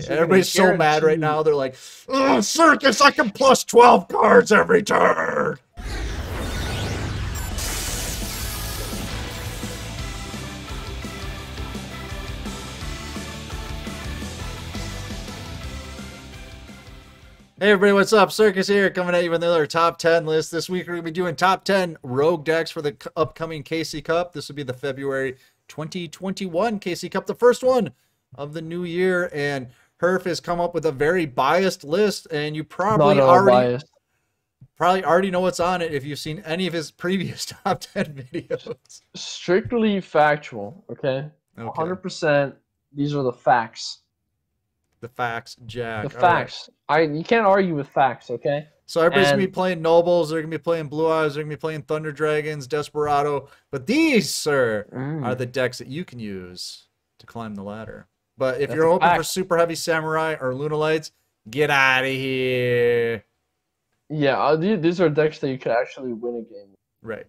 Everybody's so mad right now. They're like, "Oh, Circus, I can plus 12 cards every turn." Hey everybody, what's up? Circus here, coming at you with another top 10 list. This week we're going to be doing top 10 rogue decks for the upcoming KC Cup. This will be the February 2021 KC Cup, the first one of the new year. And Herf has come up with a very biased list, and you probably already know what's on it if you've seen any of his previous top 10 videos. Strictly factual, okay? 100%. These are the facts. The facts, Jack. The facts. Right. You can't argue with facts, okay? So everybody's going to be playing Nobles. They're going to be playing Blue Eyes. They're going to be playing Thunder Dragons, Desperado. But these, sir, are the decks that you can use to climb the ladder. But if you're open for Super Heavy Samurai or Lunalights, get out of here. Yeah, these are decks that you could actually win a game. Right.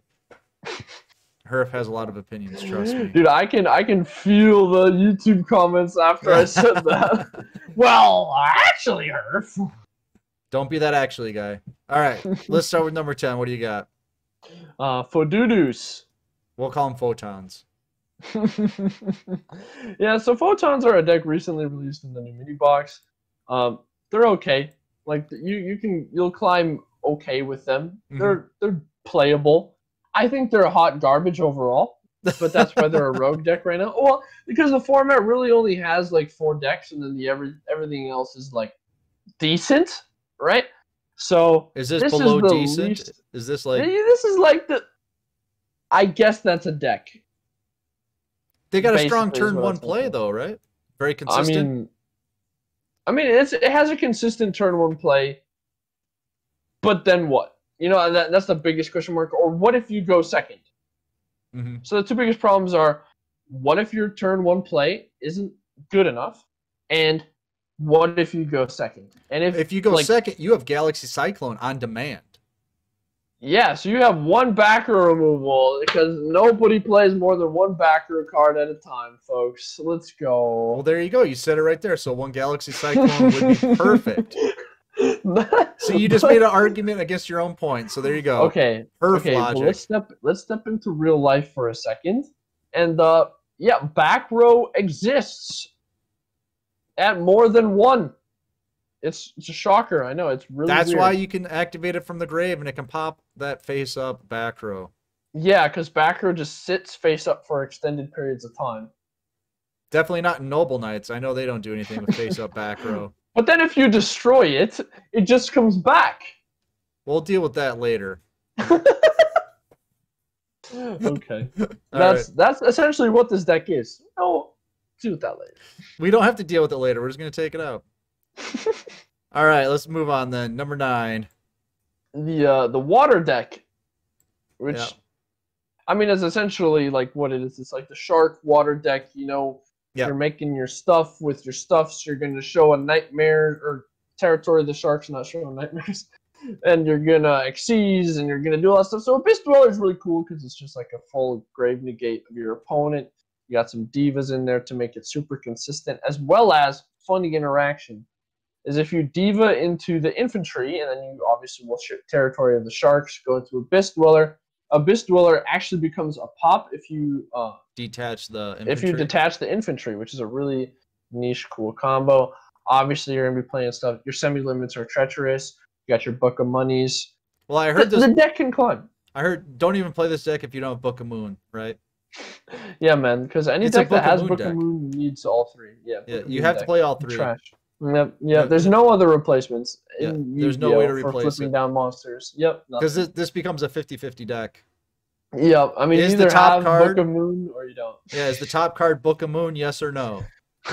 Herf has a lot of opinions, trust me. Dude, I can feel the YouTube comments after I said that. Well, actually, Herf. Don't be that actually guy. All right, let's start with number 10. What do you got? Photons. We'll call them Photons. Yeah, so Photons are a deck recently released in the new mini box. They're okay. Like you'll climb okay with them. They're playable. I think they're hot garbage overall, but that's why they're a rogue deck right now. Well, because the format really only has like 4 decks, and then everything else is like decent, right? So is this below decent? Is this like this is like the? I guess that's a deck. They got a strong turn 1 play though, right? Very consistent. I mean, it has a consistent turn 1 play, but then what? You know, that's the biggest question mark. Or what if you go second? So the 2 biggest problems are, what if your turn 1 play isn't good enough? And what if you go second? And if you go second, you have Galaxy Cyclone on demand. Yeah, so you have 1 backer removal, because nobody plays more than 1 backer card at a time, folks. Let's go. Well, there you go. You said it right there. So 1 Galaxy Cyclone would be perfect. So you just made an argument against your own point. So there you go. Okay. Logic. Well, let's step into real life for a second. And yeah, back row exists at more than 1. It's a shocker. I know, it's really That's weird. why you can activate it from the grave, and it can pop that face up back row. Yeah, because back row just sits face up for extended periods of time. Definitely not in Noble Knights. I know they don't do anything with face up back row. But then if you destroy it, it just comes back. We'll deal with that later. Okay. That's essentially what this deck is. No, deal with that later. We don't have to deal with it later. We're just going to take it out. All right, let's move on then. Number 9. The water deck, which I mean is essentially like what it is. It's like the shark water deck, you know. You're making your stuff with your stuffs. You're going to show a nightmare or territory of the sharks, not showing nightmares. And you're going to exceed, and you're going to do all that stuff. So Abyss Dweller is really cool because it's just like a full grave negate of your opponent. You got some divas in there to make it super consistent, as well as funny interaction. Is if you diva into the infantry, and then you obviously will ship territory of the sharks, go into Abyss Dweller. Abyss Dweller actually becomes a pop if you detach the infantry. If you detach the infantry, which is a really niche, cool combo. Obviously, you're gonna be playing stuff. Your semi-limits are treacherous. You got your Book of Monies. Well, I heard the deck can climb. I heard don't even play this deck if you don't have Book of Moon, right? Yeah, man. Because any deck that has Book of Moon needs all 3. Yeah, you have to play all 3. Trash. Yep. Yeah, there's no other replacements. There's no way to replace for flipping down monsters. Yep. Because this becomes a 50-50 deck. Yep. I mean, is either the top have card, Book of Moon or you don't. Yeah, is the top card Book of Moon, yes or no?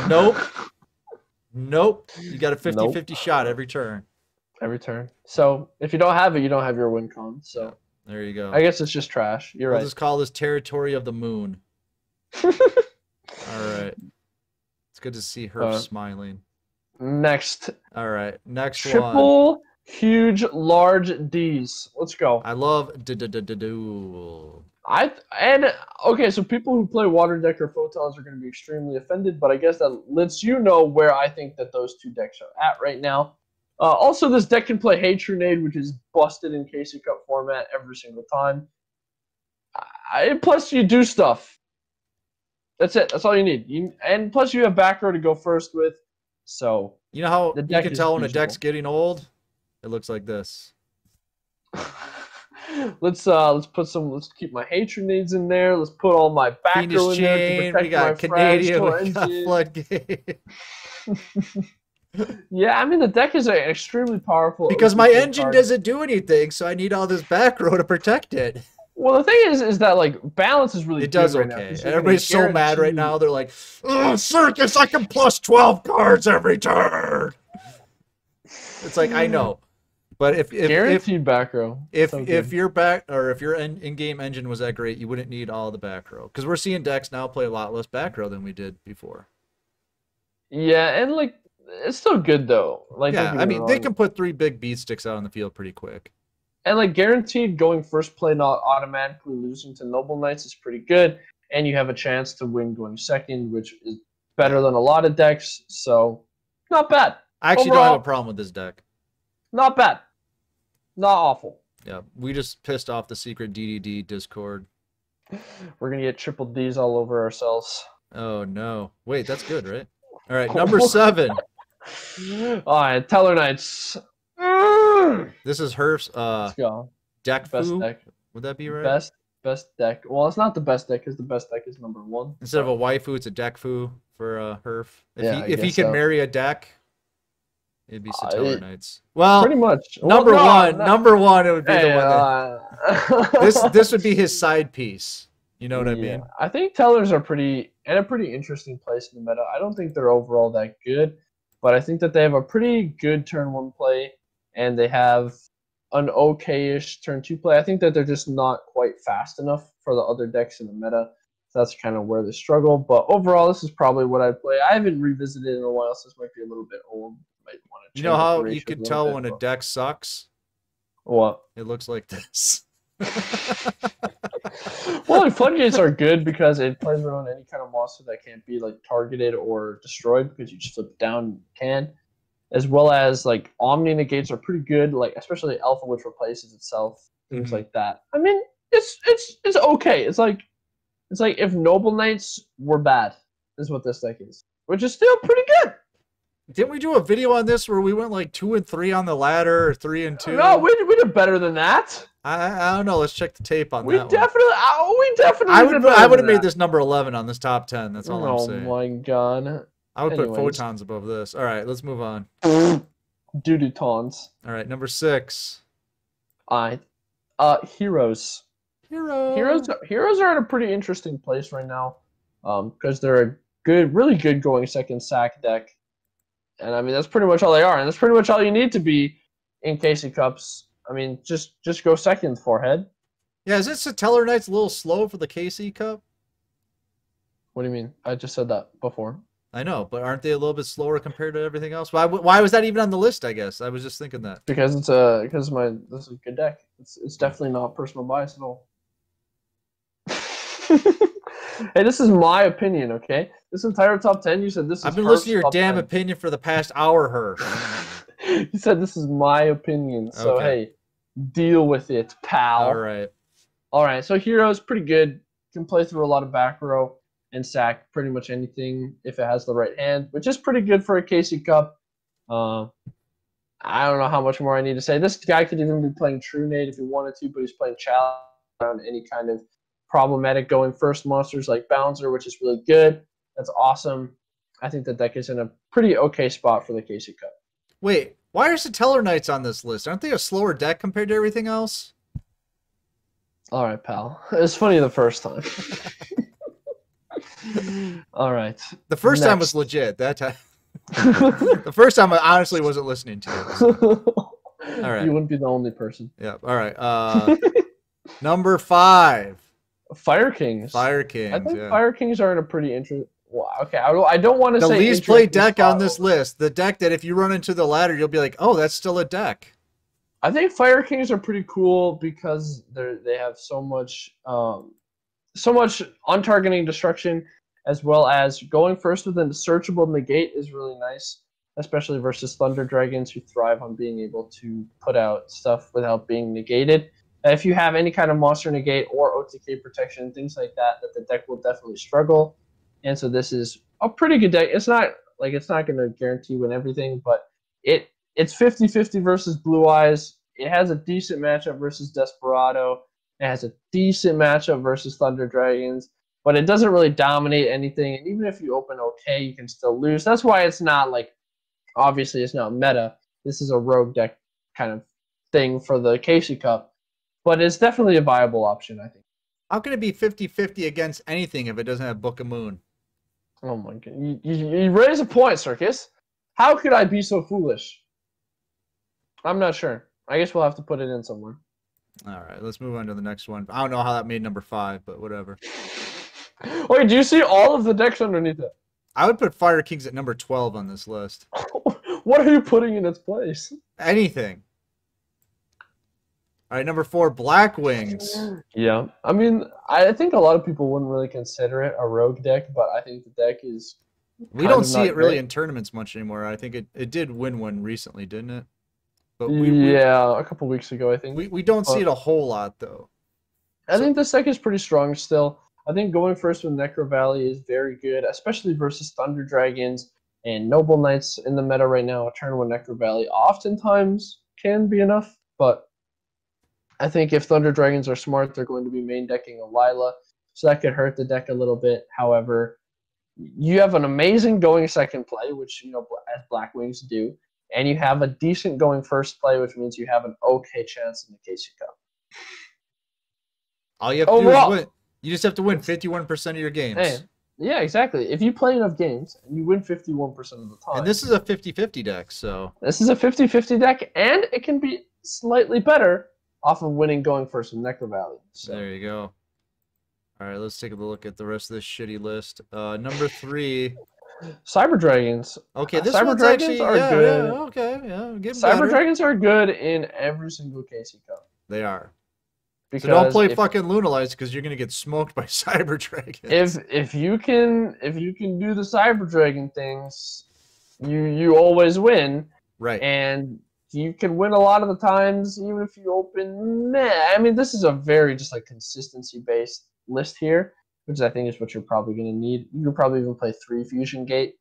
Nope. Nope. You got a 50-50 shot every turn. Every turn. So if you don't have it, you don't have your win con. So there you go. I guess it's just trash. You're right. We'll just call this Territory of the Moon. All right. It's good to see her smiling. Next. All right. Next Triple huge large Ds. Let's go. I love Duel. Okay, so people who play Water Deck or Photons are going to be extremely offended, but I guess that lets you know where I think that those two decks are at right now. Also, this deck can play Hatronade, which is busted in KC Cup format every single time. Plus, you do stuff. That's it. That's all you need. And plus, you have back row to go first with. So you know how you can tell when a deck's getting old? It looks like this. Let's keep my Hatronades in there. Let's put all my back row in there to protect we got my Canadian, Fragile we got Engine. Floodgate. Yeah, I mean the deck is extremely powerful. Because my engine doesn't do anything, so I need all this back row to protect it. Well, the thing is that like balance is really it does good okay. Right now, everybody's so mad right now. They're like, "Oh, Circus, I can plus 12 cards every turn." It's like I know, but if guaranteed back row, if your back or if your in-game engine was that great, you wouldn't need all the back row. Because we're seeing decks now play a lot less back row than we did before. Yeah, and like it's still good though. Like yeah, I mean they can put 3 big beat sticks out on the field pretty quick. And like guaranteed going first play, not automatically losing to Noble Knights is pretty good. And you have a chance to win going second, which is better than a lot of decks. So not bad. I actually don't have a problem with this deck. Not bad. Not awful. Yeah, we just pissed off the secret DDD Discord. We're going to get triple Ds all over ourselves. Oh, no. Wait, that's good, right? All right, number 7. All right, Teller Knights. This is Herf's Let's go. Deck Best foo. deck. Would that be right? Best deck. Well, it's not the best deck because the best deck is number 1. Instead of a waifu, it's a deck foo for Herf. If he can marry a deck, it'd be Teller Knights. Well, pretty much. Number one, it would be the one. This would be his side piece. You know what I mean? I think Tellers are pretty interesting place in the meta. I don't think they're overall that good, but I think that they have a pretty good turn 1 play, and they have an okay-ish turn 2 play. I think that they're just not quite fast enough for the other decks in the meta. So that's kind of where they struggle. But overall, this is probably what I'd play. I haven't revisited it in a while, so this might be a little bit old. Might want to you know how you could tell when a deck sucks? What? It looks like this. Well, like floodgates are good because it plays around any kind of monster that can't be like targeted or destroyed because you just flip down and can. As well as like Omni negates are pretty good, like especially Alpha, which replaces itself, things like that. I mean, it's okay. It's like if Noble Knights were bad, is what this deck is, which is still pretty good. Didn't we do a video on this where we went like 2 and 3 on the ladder, or 3 and 2? No, we did better than that. I don't know. Let's check the tape on that. We definitely. I would have made this number 11 on this top 10. That's all I'm saying. Oh my god. I would put Photons above this. All right, let's move on. Dudutons. All right, number 6. Heroes. Heroes are in a pretty interesting place right now, because they're a really good going second sack deck, and I mean that's pretty much all they are, and that's pretty much all you need to be in KC Cups. I mean, just go second, forehead. Yeah, is it Teller Knights a little slow for the KC Cup? What do you mean? I just said that before. I know, but aren't they a little bit slower compared to everything else? Why was that even on the list? I guess I was just thinking that because this is a good deck. It's definitely not personal bias at all. Hey, this is my opinion, okay? This entire top 10, you said this is. I've been listening to your damn opinion for the past hour, Herf. You said this is my opinion, so hey, deal with it, pal. All right. So Heroes pretty good. Can play through a lot of back row and sack pretty much anything if it has the right hand, which is pretty good for a KC Cup. I don't know how much more I need to say. This guy could even be playing True Nade if he wanted to, but he's playing challenge on any kind of problematic going first monsters like Bouncer, which is really good. That's awesome. I think the deck is in a pretty okay spot for the KC Cup. Wait, why are Teller Knights on this list? Aren't they a slower deck compared to everything else? All right, pal. It was funny the first time. All right. The first time was legit. That time. The first time I honestly wasn't listening to it. So. All right. You wouldn't be the only person. Yeah. All right. Number 5. Fire Kings. Fire Kings. I think Fire Kings are in a pretty interesting. Well, okay, I don't want to say the least played deck on this list. The deck that if you run into the ladder, you'll be like, oh, that's still a deck. I think Fire Kings are pretty cool because they have so much on-targeting destruction, as well as going first with a searchable negate is really nice, especially versus Thunder Dragons who thrive on being able to put out stuff without being negated. If you have any kind of monster negate or OTK protection, things like that, the deck will definitely struggle. And so this is a pretty good deck. It's not going to guarantee win everything, but it's 50-50 versus Blue Eyes. It has a decent matchup versus Desperado. It has a decent matchup versus Thunder Dragons, but it doesn't really dominate anything. And even if you open okay, you can still lose. That's why it's not obviously it's not meta. This is a rogue deck kind of thing for the Casey Cup, but it's definitely a viable option, I think. How can it be 50-50 against anything if it doesn't have Book of Moon? Oh my god. You raise a point, Circus. How could I be so foolish? I'm not sure. I guess we'll have to put it in somewhere. All right, let's move on to the next one. I don't know how that made number 5, but whatever. Wait, do you see all of the decks underneath it? I would put Fire Kings at number 12 on this list. What are you putting in its place? Anything. All right, number 4, Black Wings. Yeah, I mean, I think a lot of people wouldn't really consider it a rogue deck, but I think the deck is. We don't see it really in tournaments much anymore. I think it did win one recently, didn't it? But a couple weeks ago, I think. We don't see it a whole lot, though. I think this deck is pretty strong still. I think going first with Necro Valley is very good, especially versus Thunder Dragons and Noble Knights in the meta right now. A turn with Necro Valley oftentimes can be enough, but I think if Thunder Dragons are smart, they're going to be main decking a Lila, so that could hurt the deck a little bit. However, you have an amazing going second play, which as Black Wings do, and you have a decent going first play, which means you have an okay chance in the Casey Cup. All you have to do is win. You just have to win 51% of your games. Hey, yeah, exactly. If you play enough games, you win 51% of the time. And this is a 50-50 deck, so. This is a 50-50 deck, and it can be slightly better off of winning going first with Necro Valley. So. There you go. All right, let's take a look at the rest of this shitty list. Number 3. Cyber Dragons. Okay, this Cyber one's Dragons actually are good. Yeah, okay, yeah. Cyber Dragons are good in every single Casey Cup. They are. Because so don't play fucking Lunalights because you're gonna get smoked by Cyber Dragons. If you can do the Cyber Dragon things, you always win. Right. And you can win a lot of the times, even if you open. I mean, this is a very just consistency based list here, which I think is what you're probably going to need. You could probably even play 3 Fusion Gate.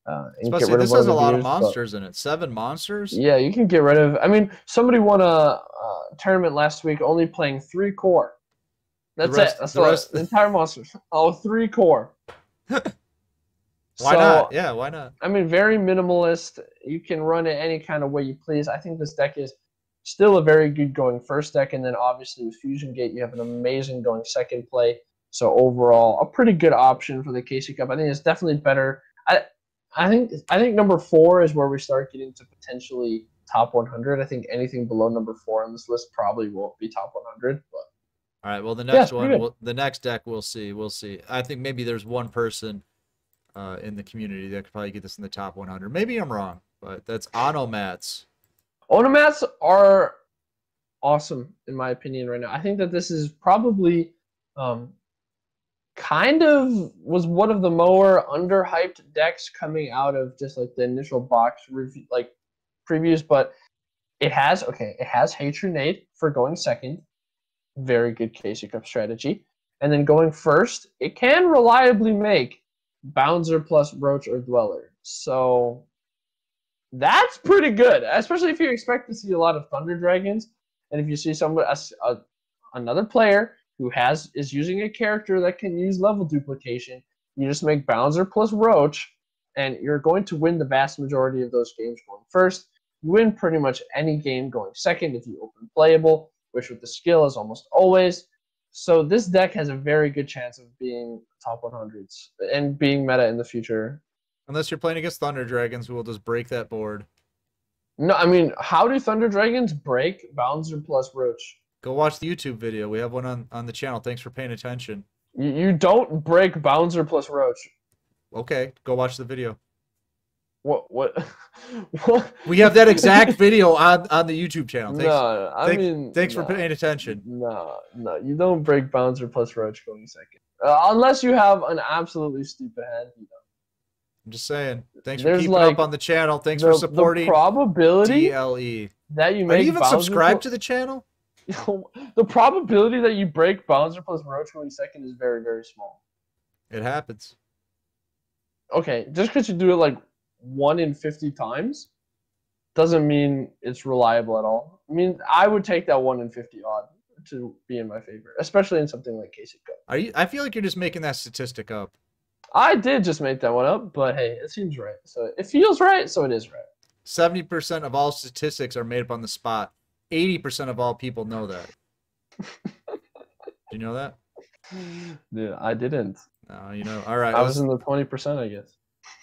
And get rid of this has a lot of monsters in it. 7 monsters? Yeah, you can get rid of. I mean, somebody won a tournament last week only playing 3 core. That's it. That's the entire monsters. Oh, 3 core. Why not? Yeah, why not? I mean, very minimalist. You can run it any kind of way you please. I think this deck is still a very good going first deck, and then obviously with Fusion Gate, you have an amazing going second play. So overall, a pretty good option for the Casey Cup. I think it's definitely better. I think number 4 is where we start getting to potentially top 100. I think anything below number 4 on this list probably won't be top 100. But all right, well the next the next deck we'll see. We'll see. I think maybe there's one person in the community that could probably get this in the top 100. Maybe I'm wrong, but that's Onomats. Onomats are awesome in my opinion right now. I think that this is probably kind of was one of the more underhyped decks coming out of just the initial box review previews, but it has Hatronade for going second, very good Casey Cup strategy, and then going first, it can reliably make Bouncer plus Roach or Dweller. So that's pretty good, especially if you expect to see a lot of Thunder Dragons, and if you see another player who is using a character that can use level duplication, you just make Bouncer plus Roach, and you're going to win the vast majority of those games going first. You win pretty much any game going second if you open playable, which with the skill is almost always. So this deck has a very good chance of being top 100s and being meta in the future. Unless you're playing against Thunder Dragons, who will just break that board. No, I mean, how do Thunder Dragons break Bouncer plus Roach? Go watch the YouTube video. We have one on the channel. Thanks for paying attention. You don't break Bouncer plus Roach. Okay, go watch the video. What? What? We have that exact video on the YouTube channel. Thanks for paying attention. No, you don't break Bouncer plus Roach going second. Unless you have an absolutely stupid hand. You know. I'm just saying. Thanks for keeping up on the channel. Thanks for supporting the probability DLE. That you make. Are you even subscribed to the channel? The probability that you break Bouncer plus Roach going second is very, very small. It happens. Okay, just because you do it like 1 in 50 times doesn't mean it's reliable at all. I mean, I would take that 1 in 50 odd to be in my favor, especially in something like KC Cup. I feel like you're just making that statistic up. I did just make that one up, but hey, it seems right. So it feels right, so it is right. 70% of all statistics are made up on the spot. 80% of all people know that. Do you know that? Dude, I didn't. No, you know. All right. I was in the 20%, I guess.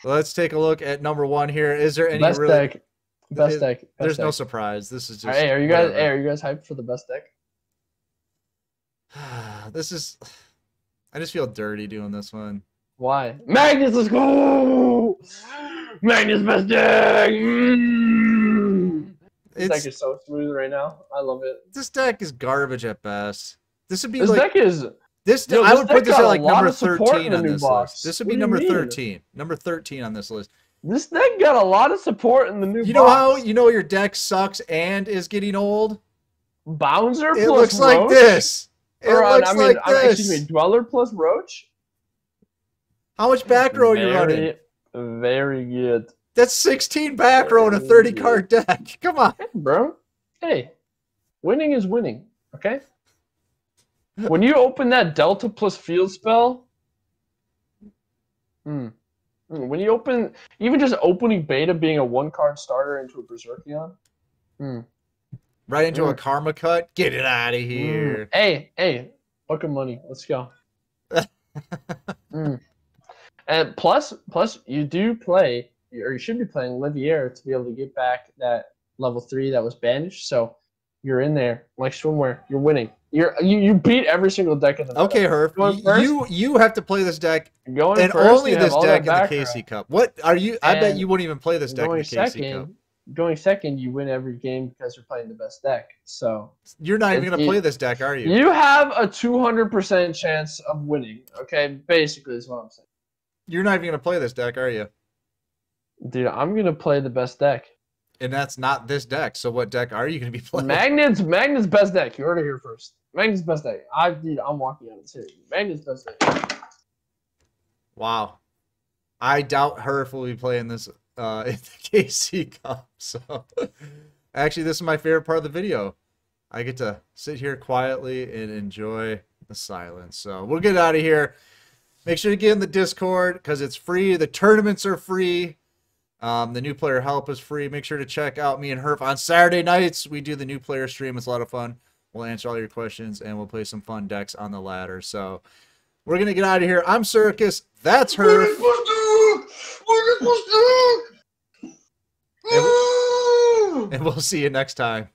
Let's take a look at number 1 here. Is there any best really deck? Best deck. There's no surprise. This is just. Hey, are you guys hyped for the best deck? This is. I just feel dirty doing this one. Why? Magnus, let's go! Magnus best deck. This deck is so smooth right now. I love it. This deck is garbage at best. This would be this like. Deck is. This I would put this at like number 13 on this list. This would be number 13. Number 13 on this list. This deck got a lot of support in the new box. You know how your deck sucks and is getting old? Bouncer plus Roach? It looks like this. Excuse me, Dweller plus Roach? How much back row are you running? Very good. That's 16 back row in a 30-card deck. Come on. Hey, bro. Hey, winning is winning, okay? When you open that Delta plus Field spell, when you open, even just opening Beta being a 1-card starter into a Berserkion, right into a Karma Cut, get it out of here. Hey, fucking money, let's go. And plus, you do play, or you should be playing Livier to be able to get back that level 3 that was banished. So you're in there like swimwear. You're winning. You beat every single deck in the Okay, Herf. You have to play this deck and only this deck in the KC Cup. What are you? I bet you wouldn't even play this deck in the KC Cup. Going second, you win every game because you're playing the best deck. So you're not even going to play this deck, are you? You have a 200% chance of winning. Okay, basically is what I'm saying. You're not even going to play this deck, are you? Dude, I'm going to play the best deck. And that's not this deck. So what deck are you going to be playing? Magnus best deck. You heard it here first. Magnus best deck. I'm walking on it serious. Magnus best deck. Wow. I doubt Herf will be playing this in the KC Cup. So actually, this is my favorite part of the video. I get to sit here quietly and enjoy the silence. So we'll get out of here. Make sure to get in the Discord because it's free. The tournaments are free. The new player help is free. Make sure to check out me and Herf on Saturday nights. We do the new player stream. It's a lot of fun. We'll answer all your questions and we'll play some fun decks on the ladder. So we're going to get out of here. I'm Circus. That's Herf. And we'll see you next time.